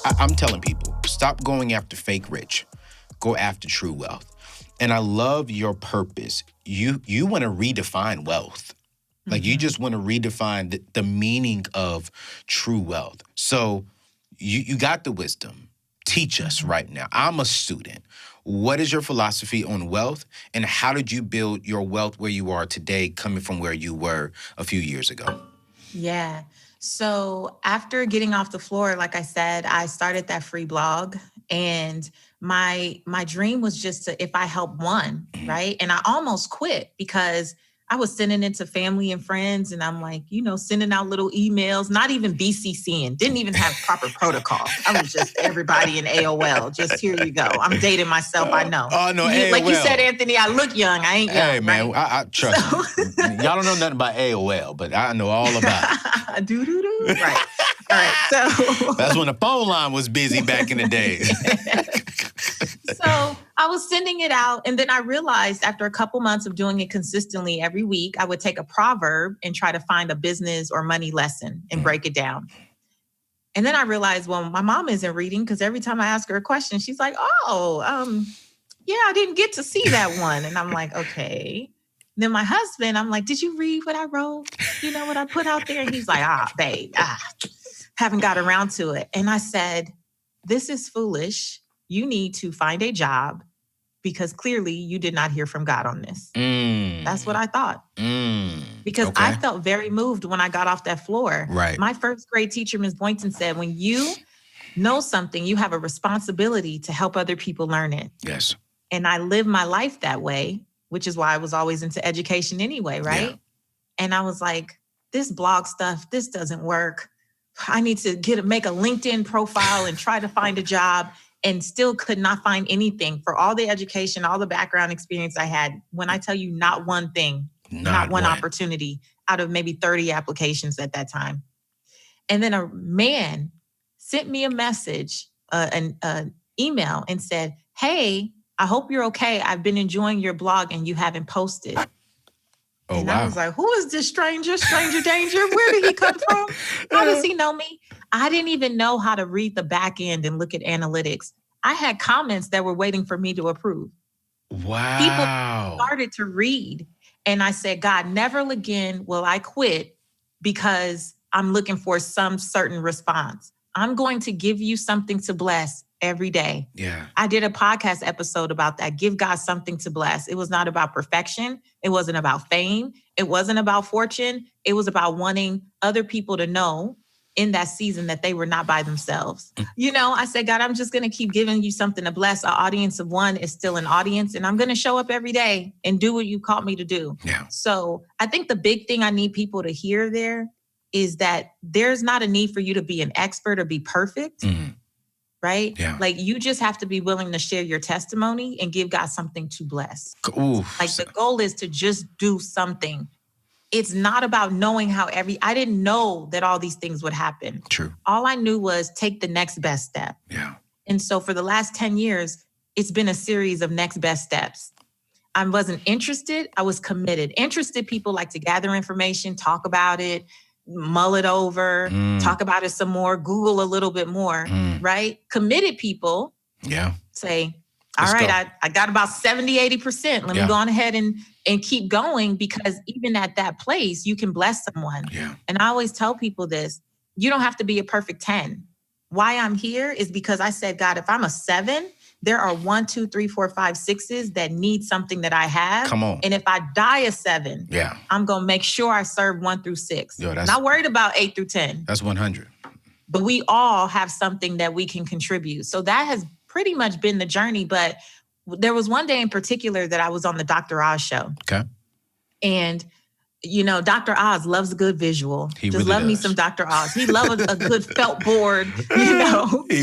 I'm telling people, stop going after fake rich. Go after true wealth. And I love your purpose. You want to redefine wealth. Like you just want to redefine the meaning of true wealth. So you got the wisdom. Teach us right now. I'm a student. What is your philosophy on wealth, and how did you build your wealth where you are today, coming from where you were a few years ago? Yeah. So after getting off the floor, like I said, I started that free blog, and my dream was just to, if I help one, right? And I almost quit because I was sending it to family and friends, and I'm like, sending out little emails, not even BCCing, didn't even have proper protocol. I was just everybody in AOL. Just here you go. I'm dating myself. I know. Oh no, AOL. Like you said, Anthony, I look young. I ain't young. Hey man, right? I trust me. Y'all don't know nothing about AOL, but I know all about it. Do. Right. All right. So that's when the phone line was busy back in the day. So I was sending it out, and then I realized after a couple months of doing it consistently every week, I would take a proverb and try to find a business or money lesson and break it down. And then I realized, well, my mom isn't reading, because every time I ask her a question, she's like, yeah, I didn't get to see that one. And I'm like, okay. And then my husband, I'm like, did you read what I wrote? What I put out there? And he's like, babe, haven't got around to it. And I said, this is foolish. You need to find a job, because clearly you did not hear from God on this. That's what I thought. Because I felt very moved when I got off that floor. Right. My first grade teacher, Ms. Boynton, said, when you know something, you have a responsibility to help other people learn it. Yes. And I live my life that way, which is why I was always into education anyway, right? Yeah. And I was like, this blog stuff, this doesn't work. I need to make a LinkedIn profile and try to find a job. And still could not find anything for all the education, all the background experience I had. When I tell you, not one thing, not one opportunity out of maybe 30 applications at that time. And then a man sent me a message, an email, and said, hey, I hope you're okay. I've been enjoying your blog and you haven't posted. Oh, and wow. I was like, who is this stranger danger? Where did he come from? How does he know me? I didn't even know how to read the back end and look at analytics. I had comments that were waiting for me to approve. Wow. People started to read. And I said, God, never again will I quit because I'm looking for some certain response. I'm going to give you something to bless every day. Yeah. I did a podcast episode about that. Give God something to bless. It was not about perfection. It wasn't about fame. It wasn't about fortune. It was about wanting other people to know in that season that they were not by themselves. I said, God, I'm just going to keep giving you something to bless. An audience of one is still an audience, and I'm going to show up every day and do what you called me to do. Yeah. So I think the big thing I need people to hear there is that there's not a need for you to be an expert or be perfect. Right? Yeah. Like you just have to be willing to share your testimony and give God something to bless. Ooh. Like the goal is to just do something. It's not about knowing I didn't know that all these things would happen. True. All I knew was take the next best step. Yeah. And so for the last 10 years, it's been a series of next best steps. I wasn't interested. I was committed. Interested people like to gather information, talk about it, mull it over, talk about it some more, Google a little bit more, right? Committed people say, all right, I got about 70, 80%. Let me go on ahead and keep going, because even at that place, you can bless someone. Yeah. And I always tell people this, you don't have to be a perfect 10. Why I'm here is because I said, God, if I'm a 7, there are 1, 2, 3, 4, 5, 6s that need something that I have. Come on. And if I die a 7, I'm going to make sure I serve 1 through 6. Not worried about 8 through 10. That's 100. But we all have something that we can contribute. So that has pretty much been the journey. But there was one day in particular that I was on the Dr. Oz show. Okay. And Dr. Oz loves a good visual. He just really love me does. some Dr. Oz. He loves a good felt board, He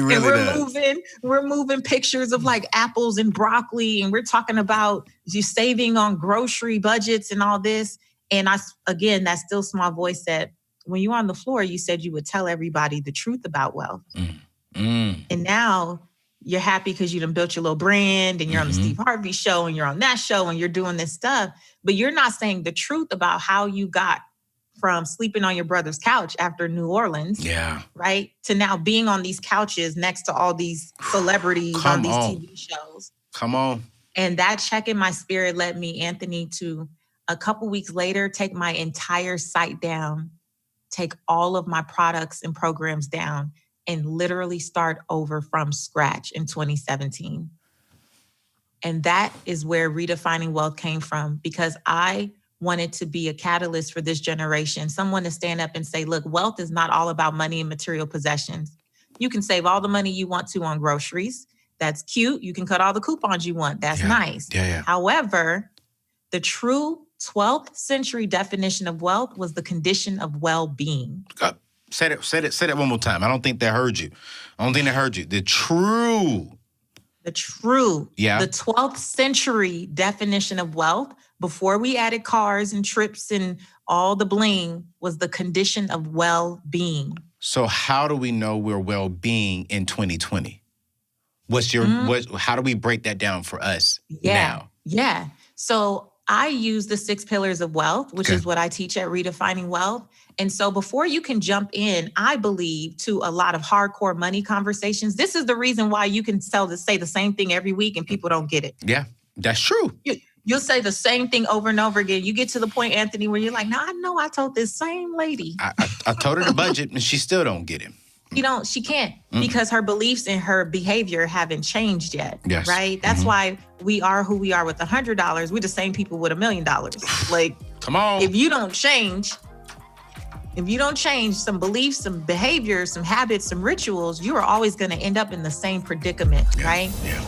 really and we're does. we're moving pictures of like apples and broccoli, and we're talking about you saving on grocery budgets and all this. And that still small voice said, when you were on the floor, you said you would tell everybody the truth about wealth. And now you're happy because you done built your little brand and you're on the Steve Harvey show and you're on that show and you're doing this stuff, but you're not saying the truth about how you got from sleeping on your brother's couch after New Orleans, right, to now being on these couches next to all these celebrities on these TV shows. Come on. And that check in my spirit led me, Anthony, to a couple weeks later, take my entire site down, take all of my products and programs down, and literally start over from scratch in 2017. And that is where Redefining Wealth came from, because I wanted to be a catalyst for this generation, someone to stand up and say, look, wealth is not all about money and material possessions. You can save all the money you want to on groceries. That's cute. You can cut all the coupons you want. That's nice. However, the true 12th century definition of wealth was the condition of well-being. Say that one more time. I don't think they heard you. The true, the 12th century definition of wealth, before we added cars and trips and all the bling, was the condition of well-being. So how do we know we're well-being in 2020? How do we break that down for us now? Yeah. So I use the 6 pillars of wealth, which is what I teach at Redefining Wealth. And so before you can jump in, I believe, to a lot of hardcore money conversations, this is the reason why you can say the same thing every week and people don't get it. Yeah, that's true. You'll say the same thing over and over again. You get to the point, Anthony, where you're like, no, I know I told this same lady. I told her the budget and she still don't get it. She can't, because her beliefs and her behavior haven't changed yet, right? That's why we are who we are with $100. We're the same people with $1 million. Like, come on. If you don't change some beliefs, some behaviors, some habits, some rituals, you are always going to end up in the same predicament, right? Yeah.